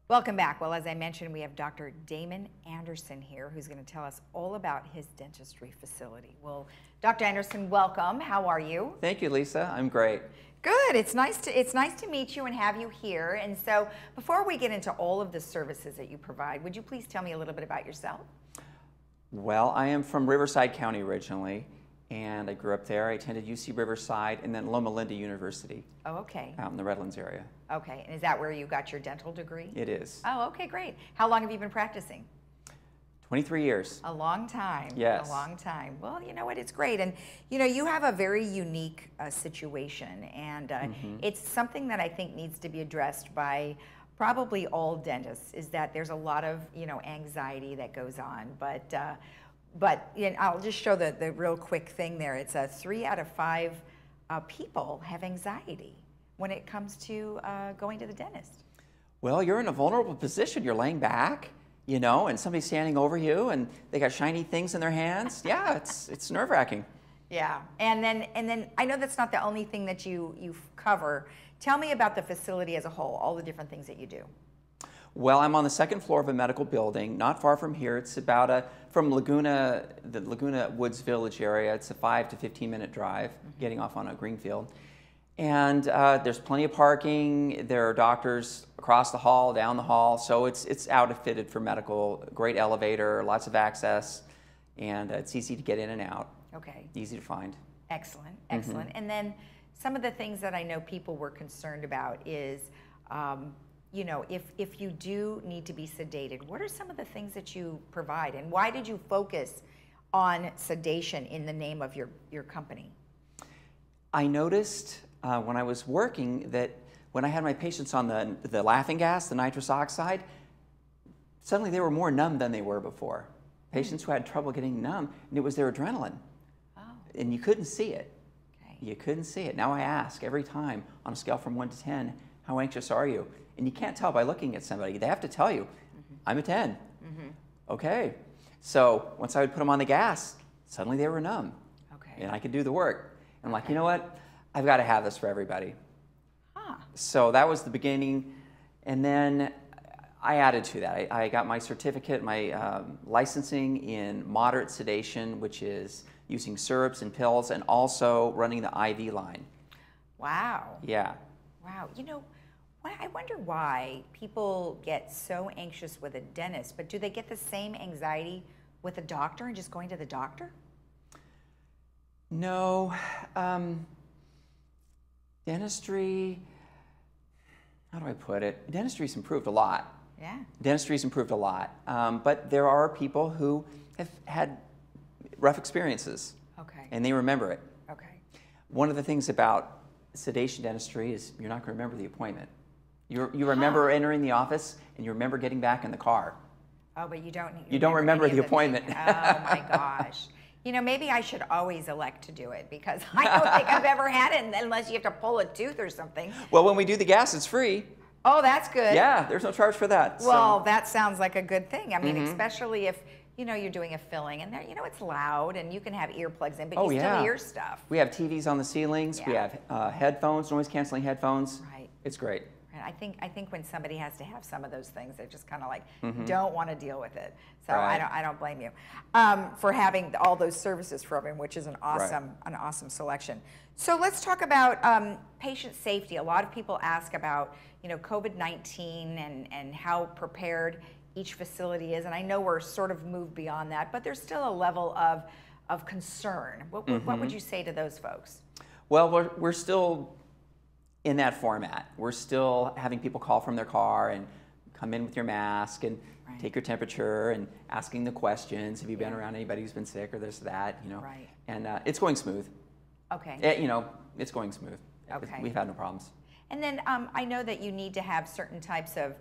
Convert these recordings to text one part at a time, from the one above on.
Welcome back. Well, as I mentioned, we have Dr. Damon Anderson here, who's going to tell us all about his dentistry facility. Well, Dr. Anderson, welcome. How are you? Thank you, Lisa. I'm great. Good. It's nice to meet you and have you here. And so, before we get into all of the services that you provide, would you please tell me a little bit about yourself? Well, I am from Riverside County originally, and I grew up there. I attended UC Riverside and then Loma Linda University. Oh, okay. Out in the Redlands area. Okay. And is that where you got your dental degree? It is. Oh, okay, great. How long have you been practicing? 23 years. A long time. Yes. A long time. Well, you know what? It's great. And, you know, you have a very unique situation, and it's something that I think needs to be addressed by probably all dentists, is that there's a lot of, you know, anxiety that goes on. But you know, I'll just show the real quick thing there. It's 3 out of 5 people have anxiety when it comes to going to the dentist. Well, you're in a vulnerable position. You're laying back, you know, and somebody's standing over you, and they got shiny things in their hands. Yeah, it's nerve-wracking. Yeah, and then I know that's not the only thing that you cover. Tell me about the facility as a whole, all the different things that you do. Well, I'm on the 2nd floor of a medical building, not far from here. It's about from the Laguna Woods Village area. It's a 5 to 15-minute drive, getting off on a green field. And there's plenty of parking. There are doctors across the hall, down the hall, so it's outfitted for medical. Great elevator, lots of access, and it's easy to get in and out. Okay. Easy to find. Excellent, excellent. And then some of the things that I know people were concerned about is, you know, if you do need to be sedated, what are some of the things that you provide, and why did you focus on sedation in the name of your company? I noticed when I was working that when I had my patients on the laughing gas, the nitrous oxide, suddenly they were more numb than they were before. Patients who had trouble getting numb, and it was their adrenaline. Oh. And you couldn't see it. Okay. You couldn't see it. Now I ask every time on a scale from 1 to 10, how anxious are you? And you can't tell by looking at somebody. They have to tell you, I'm a 10. Okay. So once I would put them on the gas, suddenly they were numb. Okay. And I could do the work. I'm like, you know what? I've got to have this for everybody. Huh. So that was the beginning. And then I added to that. I got my certificate, my licensing in moderate sedation, which is using syrups and pills, and also running the IV line. Wow. Yeah. Wow. You know, I wonder why people get so anxious with a dentist, but do they get the same anxiety with a doctor and just going to the doctor? No. Dentistry, how do I put it? Dentistry's improved a lot. Yeah. Dentistry's improved a lot. But there are people who have had rough experiences. Okay. And they remember it. Okay. One of the things about sedation dentistry is you're not going to remember the appointment. You remember entering the office, and you remember getting back in the car. Oh, but you don't remember the appointment. Oh my gosh. You know, maybe I should always elect to do it, because I don't think I've ever had it unless you have to pull a tooth or something. Well, when we do the gas, it's free. Oh, that's good. Yeah, there's no charge for that. Well, that sounds like a good thing. I mean, especially if, you know, you're doing a filling and there, you know, it's loud and you can have earplugs in, but you still hear stuff. We have TVs on the ceilings. Yeah. We have headphones, noise canceling headphones. Right. It's great. I think when somebody has to have some of those things, they just kind of like don't want to deal with it. So I don't blame you for having all those services for them, which is an awesome selection. So let's talk about patient safety. A lot of people ask about, you know, COVID-19 and how prepared each facility is, and I know we're sort of moved beyond that, but there's still a level of concern. What would you say to those folks? Well, we're still in that format. We're still having people call from their car and come in with your mask and take your temperature and asking the questions. Have you been around anybody who's been sick or this or that? You know, and it's going smooth. Okay. You know, it's going smooth. Okay. We've had no problems. And then I know that you need to have certain types of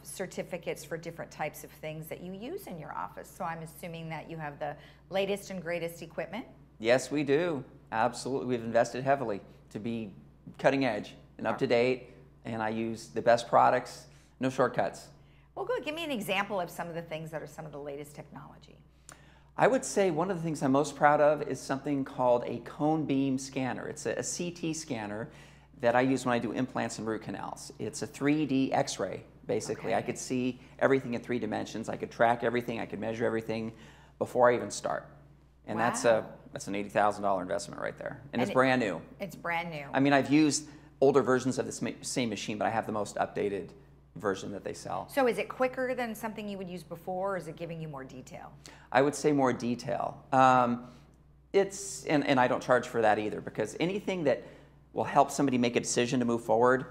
certificates for different types of things that you use in your office. So I'm assuming that you have the latest and greatest equipment? Yes, we do. Absolutely. We've invested heavily to be cutting edge and up to date, and I use the best products, no shortcuts. Well, good. Give me an example of some of the things that are some of the latest technology. I would say one of the things I'm most proud of is something called a cone beam scanner. It's a CT scanner that I use when I do implants and root canals. It's a 3D X-ray, basically. Okay. I could see everything in 3 dimensions. I could track everything. I could measure everything before I even start. And Wow. that's an $80,000 investment right there. And it's brand new. It's brand new. I mean, I've used older versions of the same machine, but I have the most updated version that they sell. So is it quicker than something you would use before, or is it giving you more detail? I would say more detail. And I don't charge for that either, because anything that will help somebody make a decision to move forward,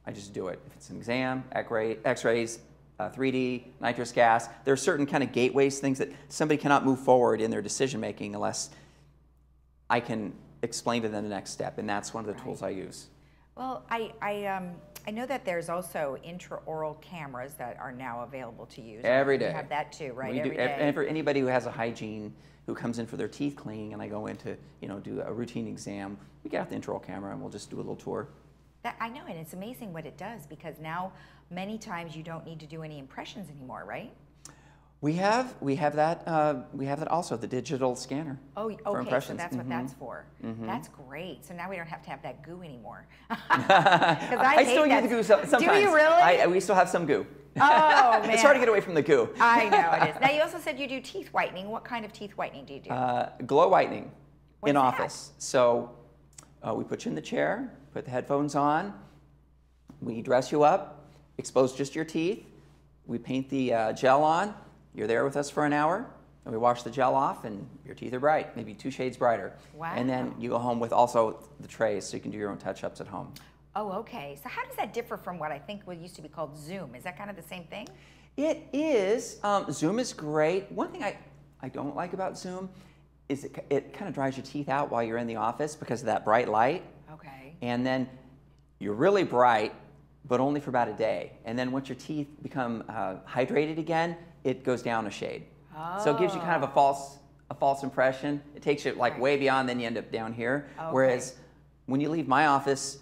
I just do it. If it's an exam, X-rays, 3D, nitrous gas, there are certain kind of gateways, things that somebody cannot move forward in their decision making unless I can explain to them the next step, and that's one of the tools I use. Well, I know that there's also intraoral cameras that are now available to use. Every day. You have that too, right? We Every do, day. and for anybody who has a hygiene, who comes in for their teeth cleaning, and I go in to do a routine exam, we get out the intraoral camera and we'll just do a little tour. I know, and it's amazing what it does, because now many times you don't need to do any impressions anymore, right? We have that also, the digital scanner. Oh, okay, for impressions. so that's what that's for. That's great. So now we don't have to have that goo anymore. I still use the goo sometimes. Do you really? We still have some goo. Oh, man. It's hard to get away from the goo. I know it is. Now, you also said you do teeth whitening. What kind of teeth whitening do you do? Glow whitening in that? office. So we put you in the chair, put the headphones on, we dress you up, expose just your teeth, we paint the gel on. You're there with us for an hour, and we wash the gel off, and your teeth are bright, maybe 2 shades brighter. Wow. And then you go home with also the trays, so you can do your own touch-ups at home. Oh, okay. So how does that differ from what I think used to be called Zoom? Is that kind of the same thing? It is. Zoom is great. One thing I don't like about Zoom is it kind of dries your teeth out while you're in the office because of that bright light. Okay. And then you're really bright, but only for about a day. And then once your teeth become hydrated again, it goes down a shade. Oh. So it gives you kind of a false impression. It takes you like way beyond, then you end up down here. Okay. Whereas when you leave my office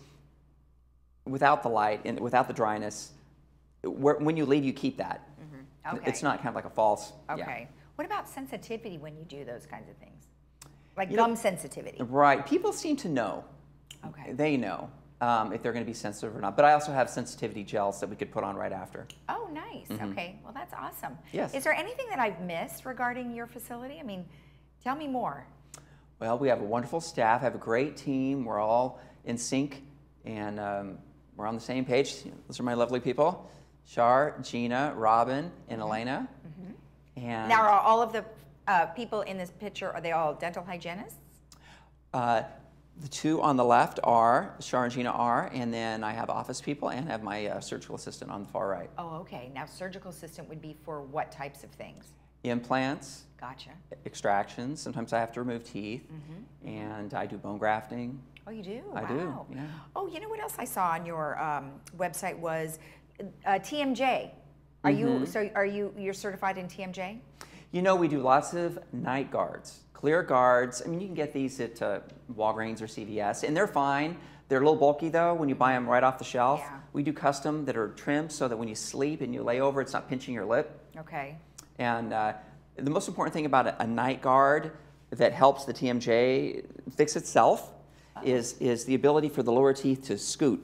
without the light and without the dryness, when you leave, you keep that. Mm-hmm. Okay. It's not kind of like a false. Okay. Yeah. What about sensitivity when you do those kinds of things? Like gum sensitivity. Right. People seem to know. Okay. They know if they're going to be sensitive or not. But I also have sensitivity gels that we could put on right after. Oh, nice. Okay. Well, that's awesome. Yes. Is there anything that I've missed regarding your facility? I mean, tell me more. Well, we have a wonderful staff, have a great team. We're all in sync, and we're on the same page. Those are my lovely people, Shar, Gina, Robin, and Elena. And Now, are all of the people in this picture, are they all dental hygienists? the 2 on the left are, Shar and Gina are, and then I have office people and have my surgical assistant on the far right. Oh, okay. Now, surgical assistant would be for what types of things? Implants, Gotcha. extractions. Sometimes I have to remove teeth, and I do bone grafting. Oh, you do? I Wow. do, yeah. Oh, you know what else I saw on your website was TMJ. Are you you're certified in TMJ? You know, we do lots of night guards, clear guards. I mean, you can get these at Walgreens or CVS, and they're fine. They're a little bulky, though, when you buy them right off the shelf. Yeah. We do custom that are trimmed so that when you sleep and you lay over, it's not pinching your lip. Okay. And the most important thing about a night guard that helps the TMJ fix itself is the ability for the lower teeth to scoot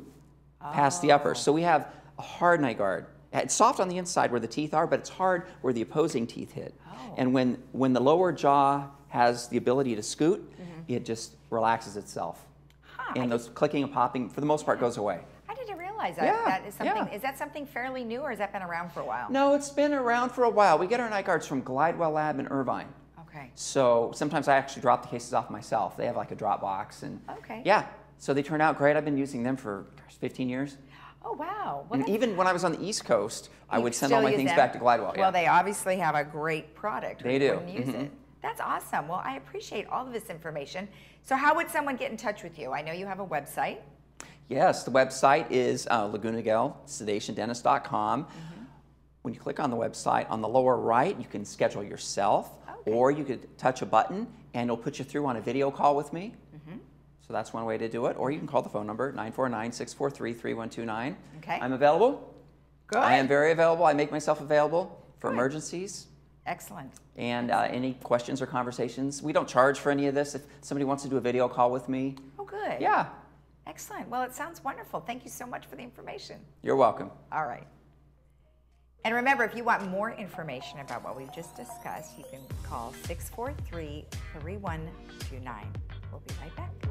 past the upper. So we have a hard night guard. It's soft on the inside where the teeth are, but it's hard where the opposing teeth hit. Oh. And when the lower jaw has the ability to scoot, it just relaxes itself. Huh, And those clicking and popping, for the most part, goes away. I didn't realize that. Yeah, That is something. yeah. Is that something fairly new, or has that been around for a while? No, it's been around for a while. We get our night guards from Glidewell Lab in Irvine. Okay. So sometimes I actually drop the cases off myself. They have like a drop box, and Okay. yeah, so they turn out great. I've been using them for 15 years. Oh, wow. Well, And that's- even when I was on the East Coast, I you would send still all my use things them? back to Glidewell. Well, Yeah. they obviously have a great product. They We do. wouldn't use it. That's awesome. Well, I appreciate all of this information. So how would someone get in touch with you? I know you have a website. Yes, the website is lagunagel.sedationdentist.com. When you click on the website, on the lower right, you can schedule yourself, Okay. or you could touch a button, and it'll put you through on a video call with me. So that's one way to do it. Or you can call the phone number, 949-643-3129. Okay. I'm available. Good. I am very available. I make myself available for emergencies. Excellent. And any questions or conversations. We don't charge for any of this. If somebody wants to do a video call with me. Oh, good. Yeah. Excellent. Well, it sounds wonderful. Thank you so much for the information. You're welcome. All right. And remember, if you want more information about what we've just discussed, you can call 643-3129. We'll be right back.